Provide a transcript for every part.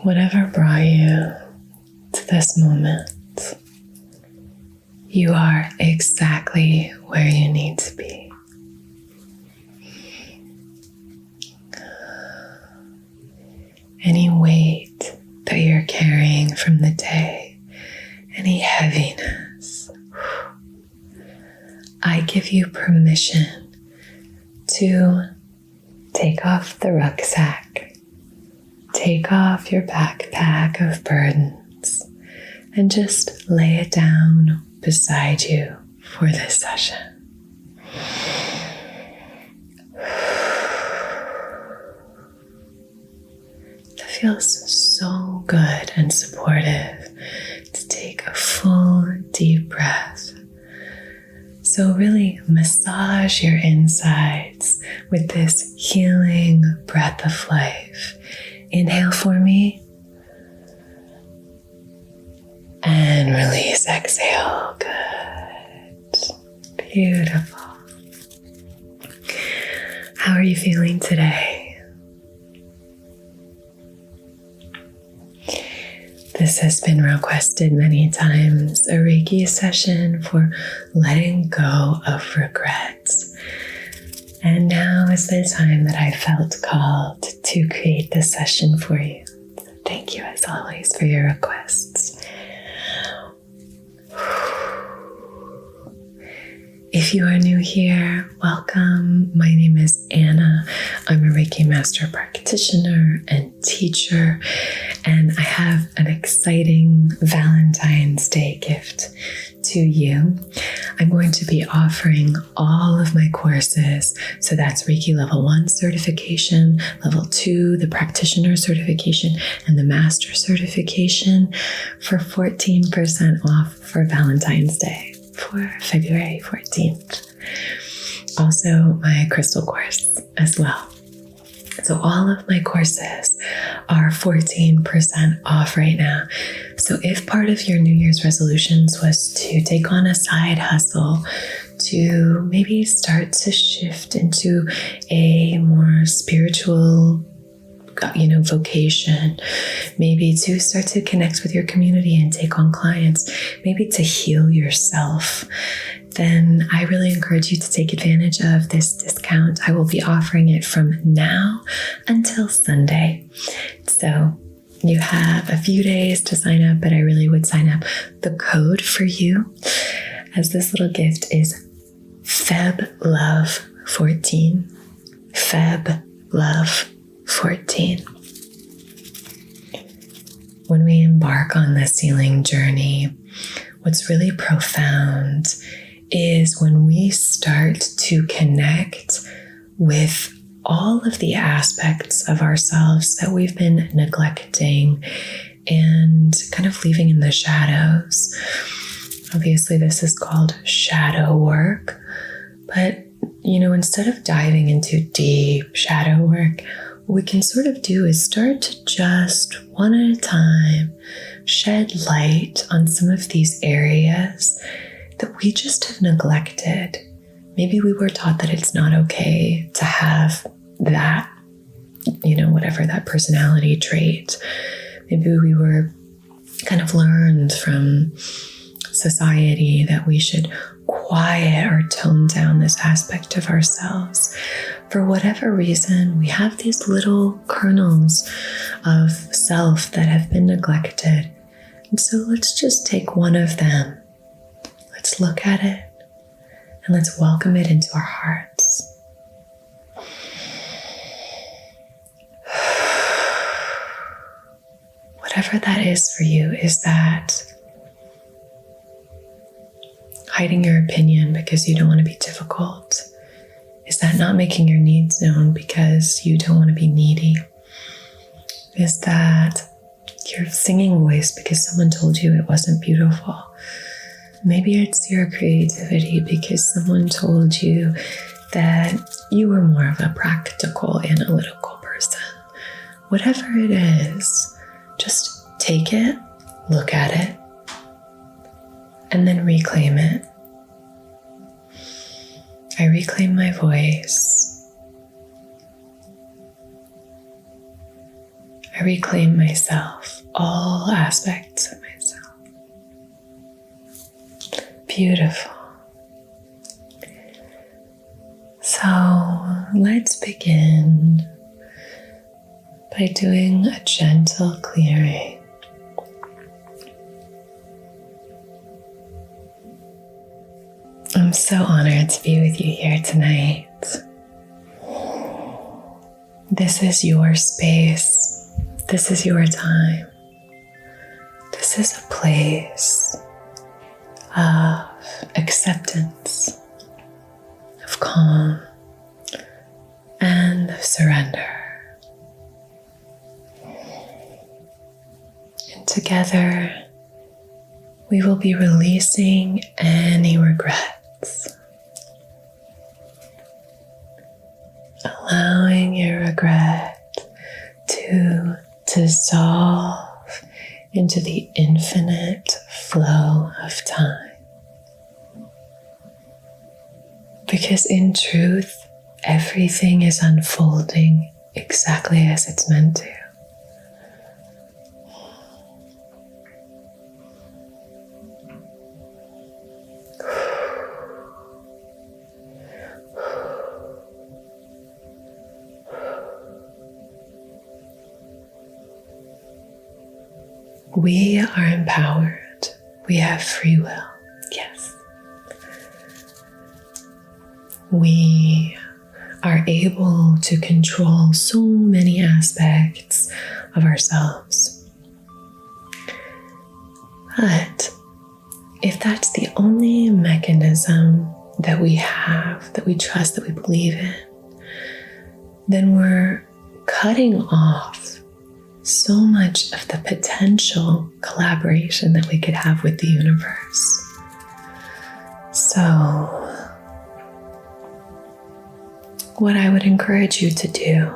whatever brought you to this moment, you are exactly where you need to be. Any weight that you're carrying from the day, any heaviness, I give you permission to take off the rucksack, take off your backpack of burdens, and just lay it down beside you for this session. That feels so good and supportive to take a full deep breath. So really massage your insides with this healing breath of life. Inhale for me. And release, exhale. Good. Beautiful. How are you feeling today? This has been requested many times, a Reiki session for letting go of regrets. And now is the time that I felt called to create this session for you. So thank you as always for your requests. If you are new here, welcome. My name is Anna. I'm a Reiki Master Practitioner and teacher, and I have an exciting Valentine's Day gift to you. I'm going to be offering all of my courses. So that's Reiki Level 1 certification, Level 2, the Practitioner certification, and the Master certification for 14% off for Valentine's Day. For February 14th. Also my crystal course as well. So all of my courses are 14% off right now. So if part of your New Year's resolutions was to take on a side hustle, to maybe start to shift into a more spiritual vocation, maybe to start to connect with your community and take on clients, maybe to heal yourself, then I really encourage you to take advantage of this discount. I will be offering it from now until Sunday. So you have a few days to sign up, but I really would sign up. The code for you as this little gift is FebLove14. FebLove14. When we embark on this healing journey, what's really profound is when we start to connect with all of the aspects of ourselves that we've been neglecting and kind of leaving in the shadows. Obviously, this is called shadow work, but instead of diving into deep shadow work, what we can sort of do is start to just one at a time shed light on some of these areas that we just have neglected. Maybe we were taught that it's not okay to have that, whatever that personality trait. Maybe we were kind of learned from society that we should quiet or tone down this aspect of ourselves. For whatever reason, we have these little kernels of self that have been neglected. And so let's just take one of them. Let's look at it and let's welcome it into our hearts. Whatever that is for you, is that hiding your opinion because you don't want to be difficult? Is that not making your needs known because you don't want to be needy? Is that your singing voice because someone told you it wasn't beautiful? Maybe it's your creativity because someone told you that you were more of a practical, analytical person. Whatever it is, just take it, look at it, and then reclaim it. I reclaim my voice. I reclaim myself, all aspects of myself. Beautiful. So let's begin by doing a gentle clearing. I'm so honored to be with you here tonight. This is your space. This is your time. This is a place of acceptance, of calm, and of surrender. And together, we will be releasing any regrets, allowing your regret to dissolve into the infinite flow of time. Because in truth, everything is unfolding exactly as it's meant to. We are empowered. We have free will. Yes. We are able to control so many aspects of ourselves. But if that's the only mechanism that we have, that we trust, that we believe in, then we're cutting off so much of the potential collaboration that we could have with the universe. So, what I would encourage you to do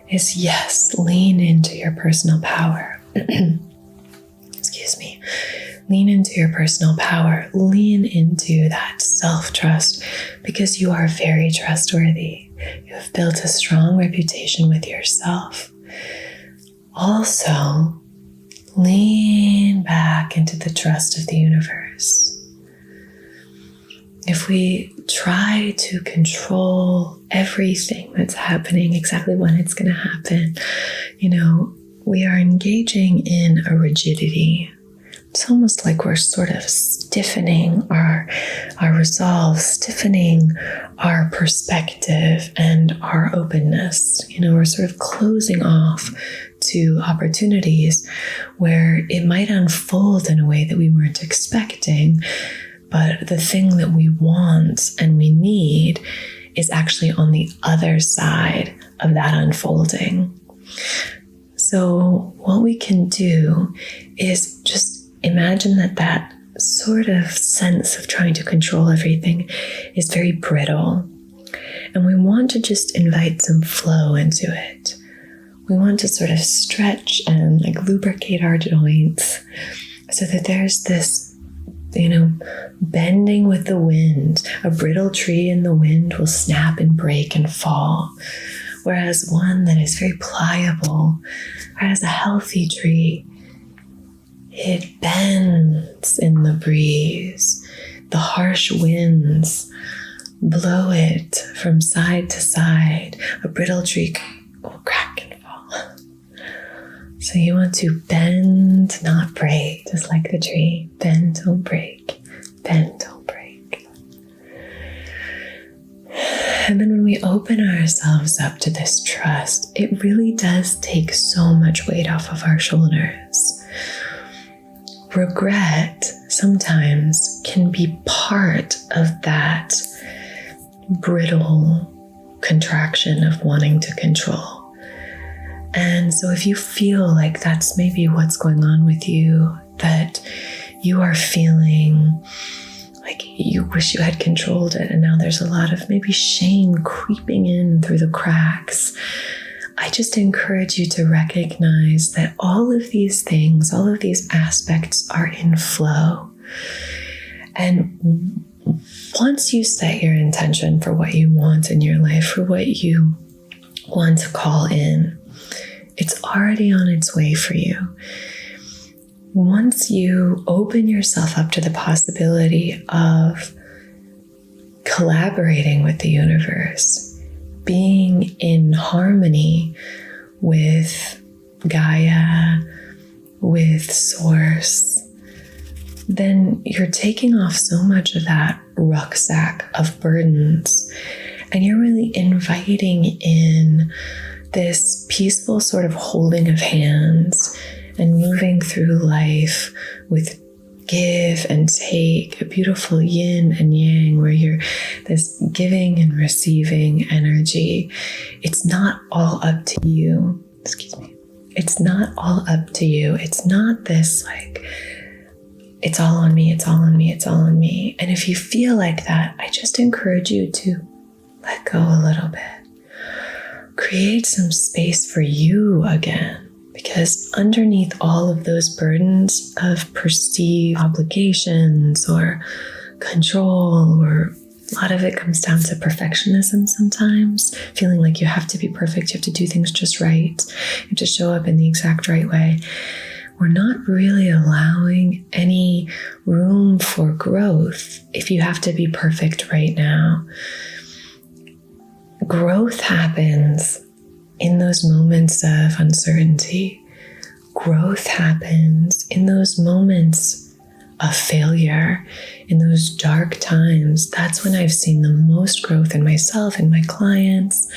is, yes, lean into your personal power. Excuse me. Lean into your personal power. Lean into that self-trust, because you are very trustworthy. You have built a strong reputation with yourself. Also, lean back into the trust of the universe. If we try to control everything that's happening, exactly when it's going to happen, we are engaging in a rigidity. It's almost like we're sort of stiffening our resolve, stiffening our perspective and our openness. We're sort of closing off to opportunities where it might unfold in a way that we weren't expecting. But the thing that we want and we need is actually on the other side of that unfolding. So what we can do is just imagine that sort of sense of trying to control everything is very brittle. And we want to just invite some flow into it. We want to sort of stretch and lubricate our joints so that there's this, bending with the wind. A brittle tree in the wind will snap and break and fall. Whereas one that is very pliable, whereas a healthy tree, it bends in the breeze. The harsh winds blow it from side to side. A brittle tree will crack and fall. So you want to bend, not break, just like the tree. Bend, don't break. Bend, don't break. And then when we open ourselves up to this trust, it really does take so much weight off of our shoulders. Regret sometimes can be part of that brittle contraction of wanting to control. And so if you feel like that's maybe what's going on with you, that you are feeling like you wish you had controlled it, and now there's a lot of maybe shame creeping in through the cracks, I just encourage you to recognize that all of these things, all of these aspects are in flow. And once you set your intention for what you want in your life, for what you want to call in, It's already on its way for you. Once you open yourself up to the possibility of collaborating with the universe, being in harmony with Gaia, with Source, then you're taking off so much of that rucksack of burdens, and you're really inviting in this peaceful sort of holding of hands and moving through life with give and take, a beautiful yin and yang where you're this giving and receiving energy. It's not all up to you. Excuse me. It's not all up to you. It's not this like, it's all on me, it's all on me, it's all on me. And if you feel like that, I just encourage you to let go a little bit. Create some space for you again. Because underneath all of those burdens of perceived obligations or control, or a lot of it comes down to perfectionism sometimes, feeling like you have to be perfect, you have to do things just right, you have to show up in the exact right way. We're not really allowing any room for growth if you have to be perfect right now. Growth happens in those moments of uncertainty. Growth happens in those moments of failure, in those dark times. That's when I've seen the most growth in myself and my clients.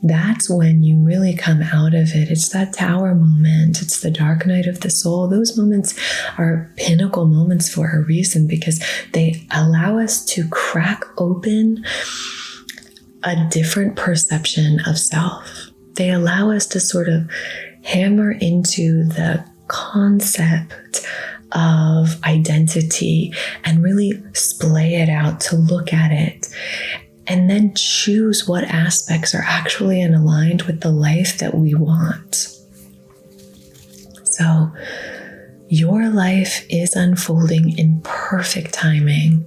That's when you really come out of it. It's that tower moment. It's the dark night of the soul. Those moments are pinnacle moments for a reason, because they allow us to crack open a different perception of self. They allow us to sort of hammer into the concept of identity and really splay it out, to look at it and then choose what aspects are actually aligned with the life that we want. So your life is unfolding in perfect timing.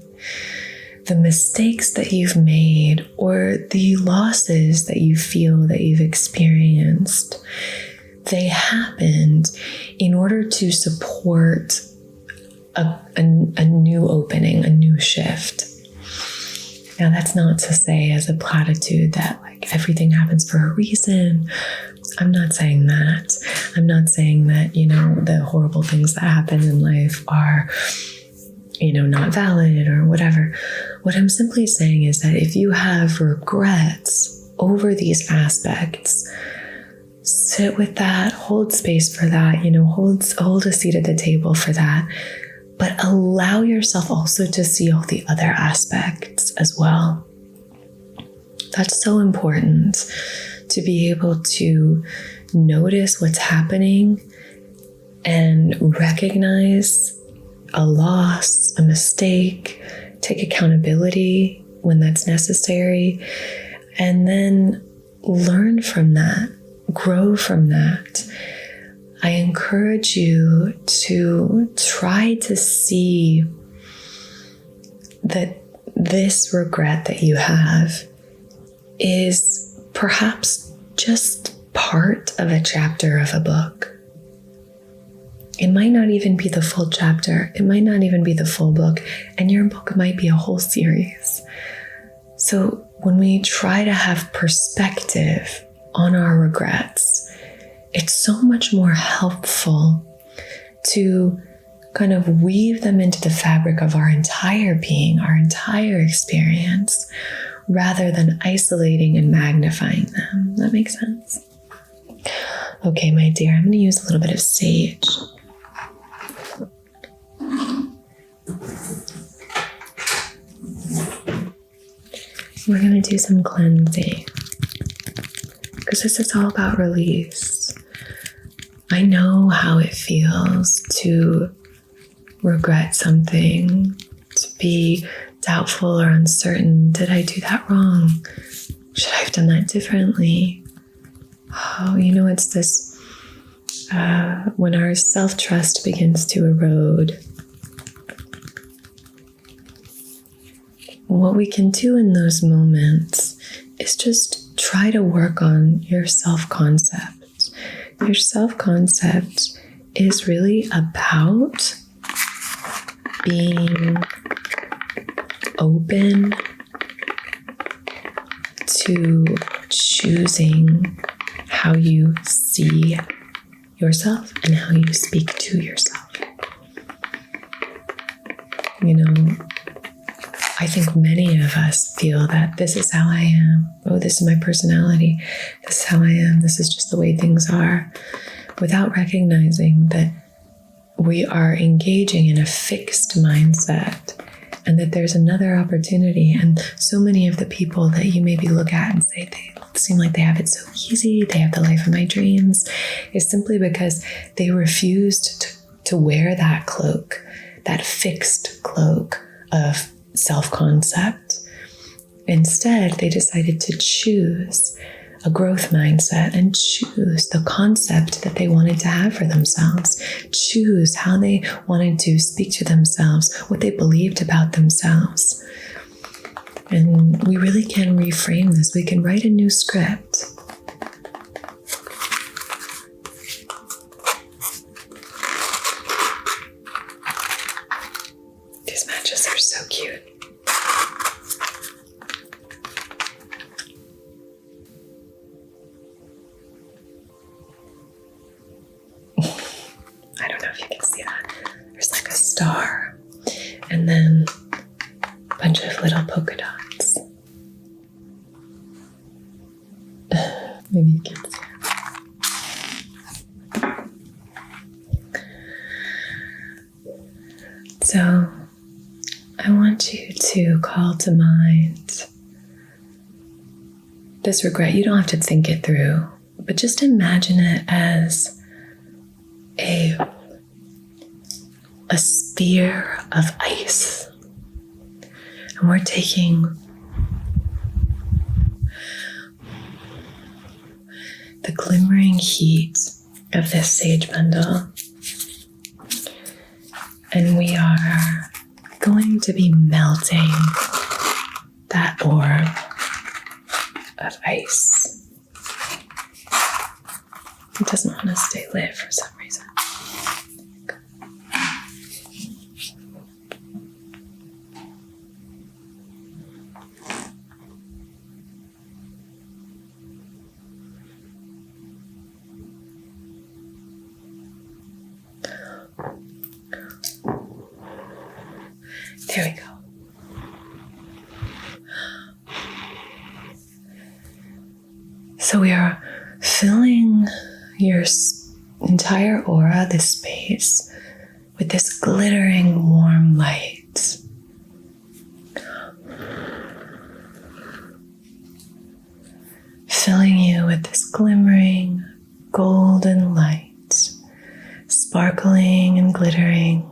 The mistakes that you've made or the losses that you feel that you've experienced, they happened in order to support a new opening, a new shift. Now, that's not to say as a platitude that like everything happens for a reason. I'm not saying that. I'm not saying that, the horrible things that happen in life are, not valid or whatever. What I'm simply saying is that if you have regrets over these aspects, sit with that, hold space for that, hold a seat at the table for that, but allow yourself also to see all the other aspects as well. That's so important, to be able to notice what's happening and recognize a loss, a mistake, take accountability when that's necessary, and then learn from that, grow from that. I encourage you to try to see that this regret that you have is perhaps just part of a chapter of a book. It might not even be the full chapter. It might not even be the full book. And your book might be a whole series. So when we try to have perspective on our regrets, it's so much more helpful to kind of weave them into the fabric of our entire being, our entire experience, rather than isolating and magnifying them. That makes sense? Okay, my dear, I'm going to use a little bit of sage. We're going to do some cleansing, because this is all about release. I know how it feels to regret something, to be doubtful or uncertain. Did I do that wrong? Should I have done that differently? Oh, it's this, when our self-trust begins to erode, what we can do in those moments is just try to work on your self-concept. your self-concept is really about being open to choosing how you see yourself and how you speak to yourself. You know, I think many of us feel that this is how I am. Oh, this is my personality. This is how I am. This is just the way things are, without recognizing that we are engaging in a fixed mindset and that there's another opportunity. And so many of the people that you maybe look at and say they seem like they have it so easy, they have the life of my dreams, is simply because they refused to wear that cloak, that fixed cloak of self-concept. Instead, they decided to choose a growth mindset and choose the concept that they wanted to have for themselves, choose how they wanted to speak to themselves, what they believed about themselves. And we really can reframe this. We can write a new script. These matches are so cute. I don't know if you can see that. There's like a star and then a bunch of little polka dots. Maybe you can see it. So I want you to call to mind this regret. You don't have to think it through, but just imagine it as a sphere of ice. And we're taking the glimmering heat of this sage bundle, and we are going to be melting that orb of ice. It doesn't want to stay lit for some reason. There we go. So we are filling your entire aura, this space, with this glittering warm light. Filling you with this glimmering golden light, sparkling and glittering.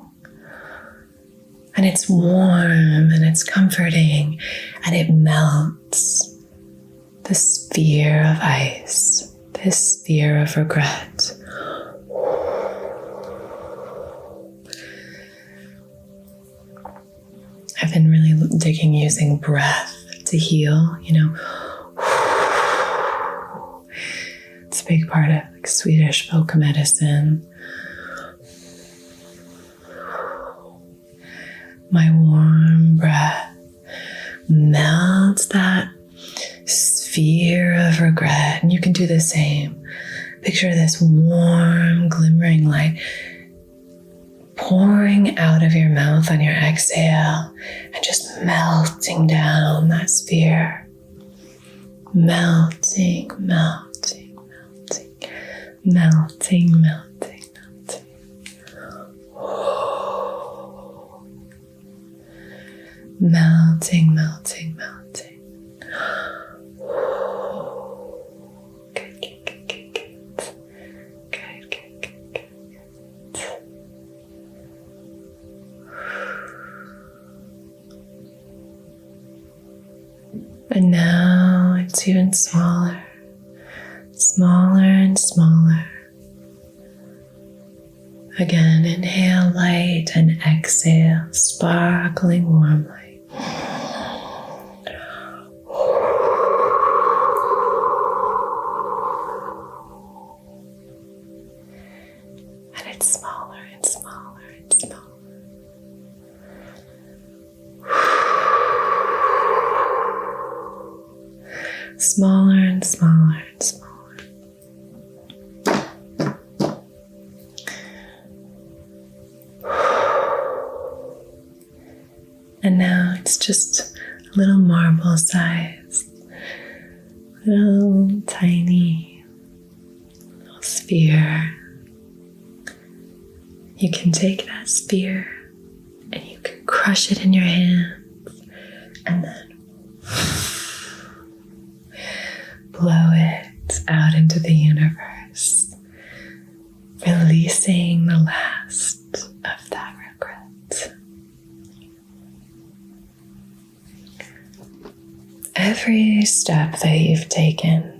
And it's warm and it's comforting and it melts the sphere of ice, this sphere of regret. I've been really digging using breath to heal, you know. It's a big part of like Swedish folk medicine. My warm breath melts that sphere of regret. And you can do the same. Picture this warm, glimmering light pouring out of your mouth on your exhale and just melting down that sphere. Melting, melting, melting, melting, melting. Melting, melting, melting. Good, good, good, good, good. Good, good, good, good, good. And now it's even smaller, smaller and smaller. Again, inhale light and exhale sparkling warm light. gets smaller and smaller and smaller. Smaller and smaller and smaller. And now it's just a little marble size, little tiny little sphere. You can take that sphere and you can crush it in your hands and then blow it out into the universe, releasing the last of that regret. Every step that you've taken,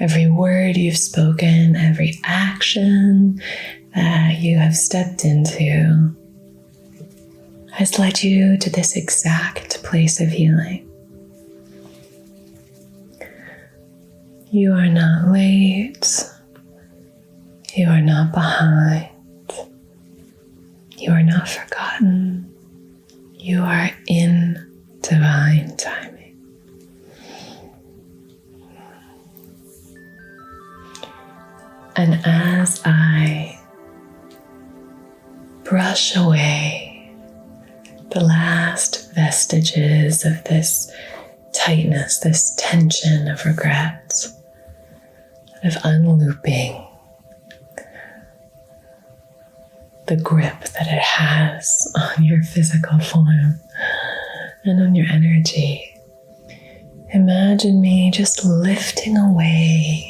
every word you've spoken, every action that you have stepped into has led you to this exact place of healing. You are not late. You are not behind. You are not forgotten. You are in divine timing. And as I brush away the last vestiges of this tightness, this tension of regret, of unlooping the grip that it has on your physical form and on your energy, imagine me just lifting away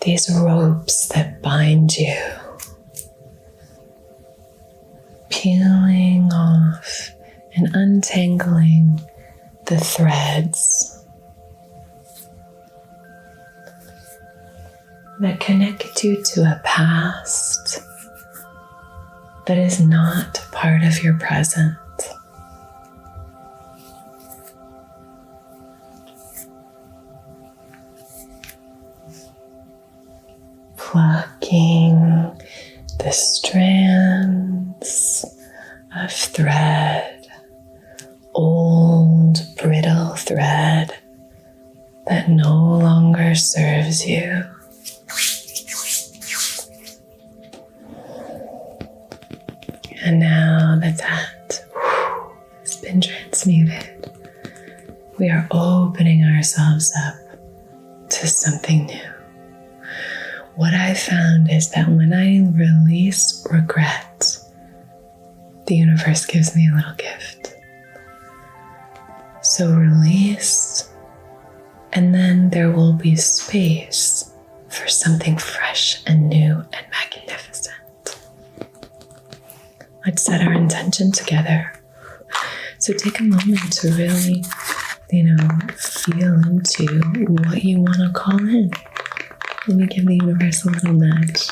these ropes that bind you, peeling off and untangling the threads that connect you to a past that is not part of your present. Plucking the strands of thread, old brittle thread that no longer serves you. And now that has been transmuted, we are opening ourselves up to something new. What I found is that when I release regret, the universe gives me a little gift. So release, and then there will be space for something fresh and new and magnificent. Let's set our intention together. So take a moment to really, feel into what you want to call in. Let me give the universe a little nudge,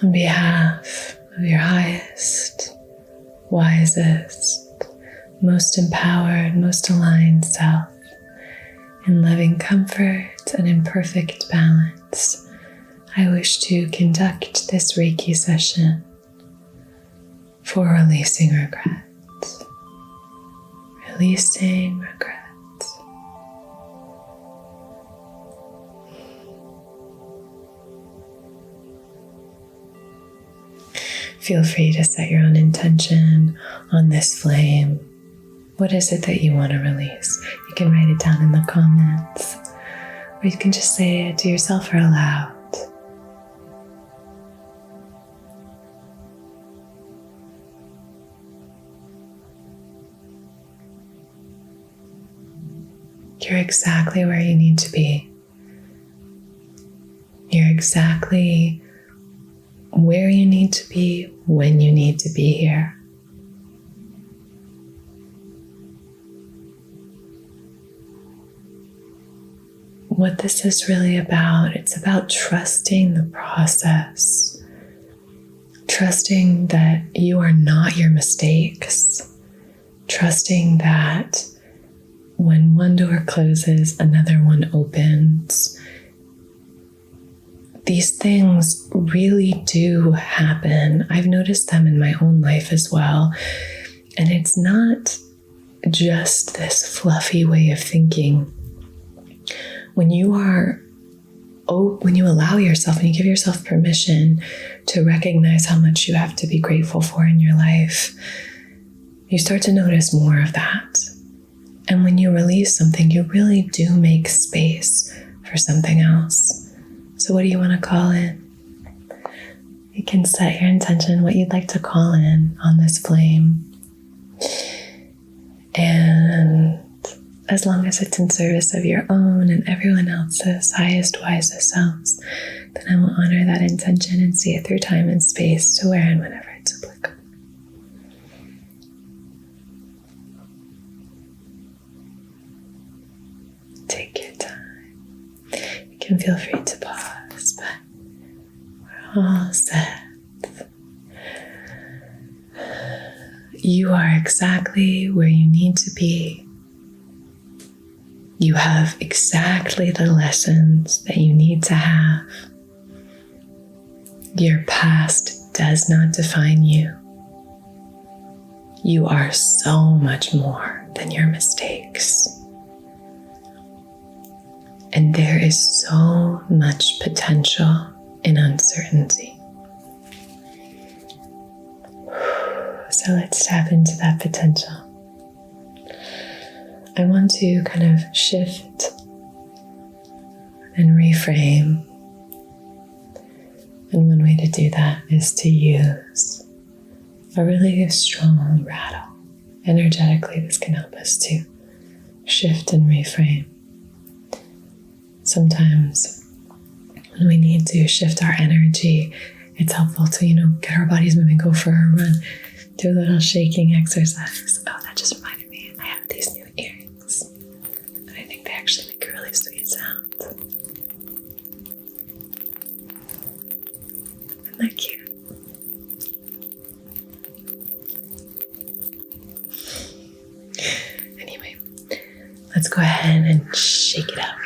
On behalf of your highest, wisest, most empowered, most aligned self, in loving comfort and in perfect balance, I wish to conduct this Reiki session for releasing regret. Releasing regret. Feel free to set your own intention on this flame. What is it that you want to release? You can write it down in the comments, or you can just say it to yourself or aloud. You're exactly where you need to be. You're exactly where you need to be when you need to be here. What this is really about, it's about trusting the process, trusting that you are not your mistakes, trusting that when one door closes, another one opens. These things really do happen. I've noticed them in my own life as well. And it's not just this fluffy way of thinking. When you allow yourself and you give yourself permission to recognize how much you have to be grateful for in your life, you start to notice more of that. And when you release something, you really do make space for something else. So what do you want to call in? You can set your intention, what you'd like to call in on this flame. And as long as it's in service of your own and everyone else's highest, wisest selves, then I will honor that intention and see it through time and space to where and whenever it's applicable. Take your time. You can feel free to pause, but we're all set. You are exactly where you need to be. You have exactly the lessons that you need to have. Your past does not define you. You are so much more than your mistakes. And there is so much potential in uncertainty. So let's tap into that potential. I want to kind of shift and reframe. And one way to do that is to use a really strong rattle. Energetically, this can help us to shift and reframe. Sometimes when we need to shift our energy, it's helpful to, get our bodies moving, go for a run, do a little shaking exercise. Oh, that just reminded me, I have these new earrings. And I think they actually make a really sweet sound. Isn't that cute? Anyway, let's go ahead and shake it up.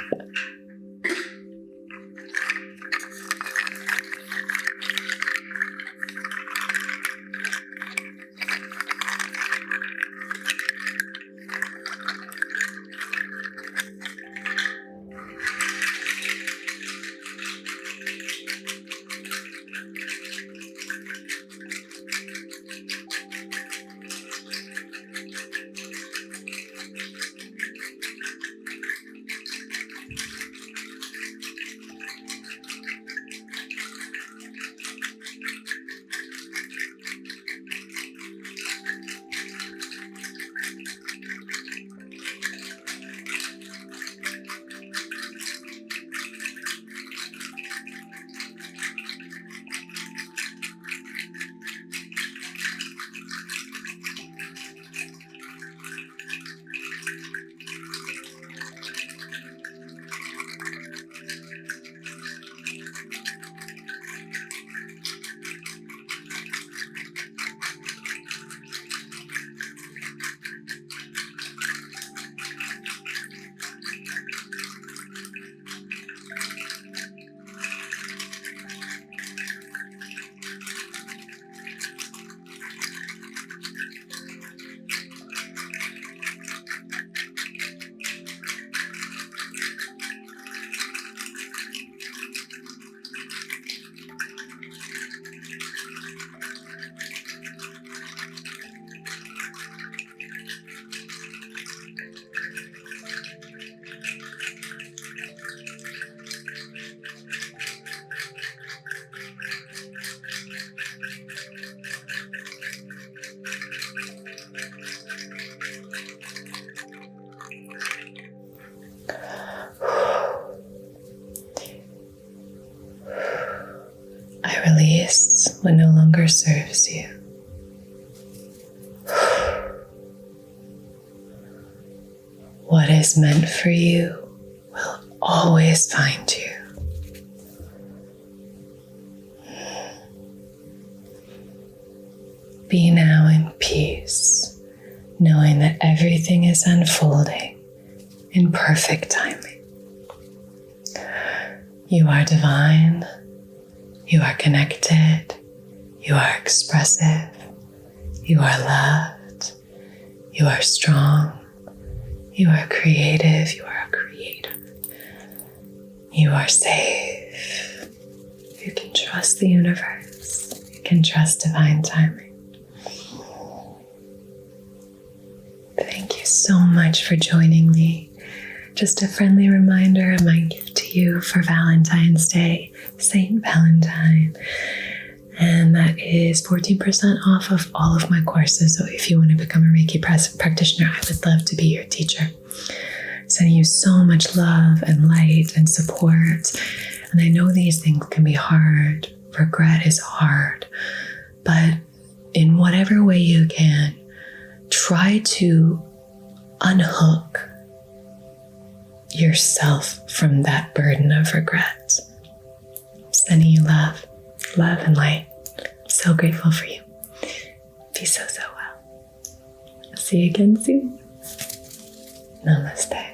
Release what no longer serves you. What is meant for you will always find you. Be now in peace, knowing that everything is unfolding in perfect timing. You are divine, you are connected, you are expressive, you are loved, you are strong, you are creative, you are a creator, you are safe. You can trust the universe, you can trust divine timing. Thank you so much for joining me. Just a friendly reminder of my gift to you for Valentine's Day, Saint Valentine. And that is 14% off of all of my courses. So if you want to become a Reiki practitioner, I would love to be your teacher. Sending you so much love and light and support. And I know these things can be hard. Regret is hard. But in whatever way you can, try to unhook yourself from that burden of regret. Sending you love and light. I'm so grateful for you. Be so well. I'll see you again soon. Namaste.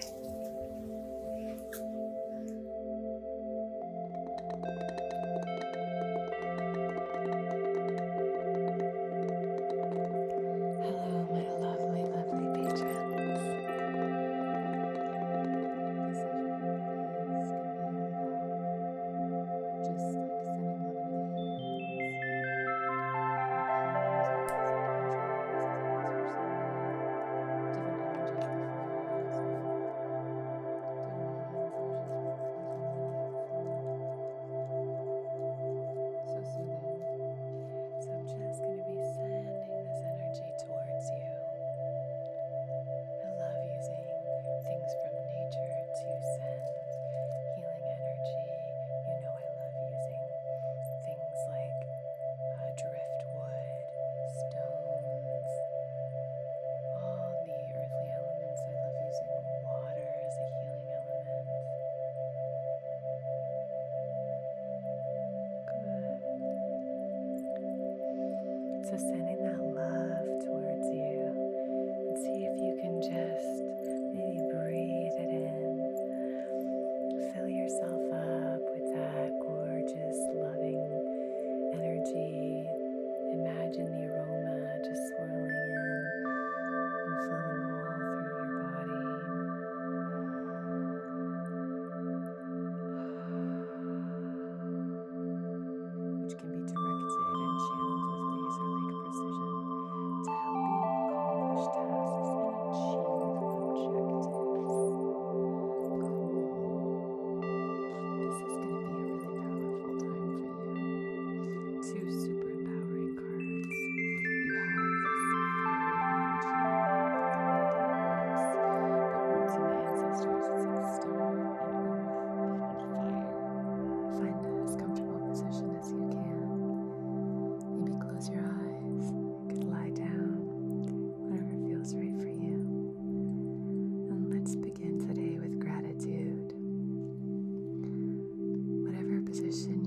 So sending that love towards you, and see if you can just maybe breathe it in. Fill yourself up with that gorgeous, loving energy. Imagine the aroma just swirling in and flowing all through your body. Which can be directed and channeled with laser-like precision to help you accomplish tasks and achieve objectives. Cool. This is going to be a really powerful time for you. Two super empowering cards. You have this fiery energy, the roots of my ancestors. It's like stone and earth and fire. Find as comfortable a position as you can. Maybe close your eyes. You could lie down. Whatever feels right for you. And let's begin today with gratitude. Whatever position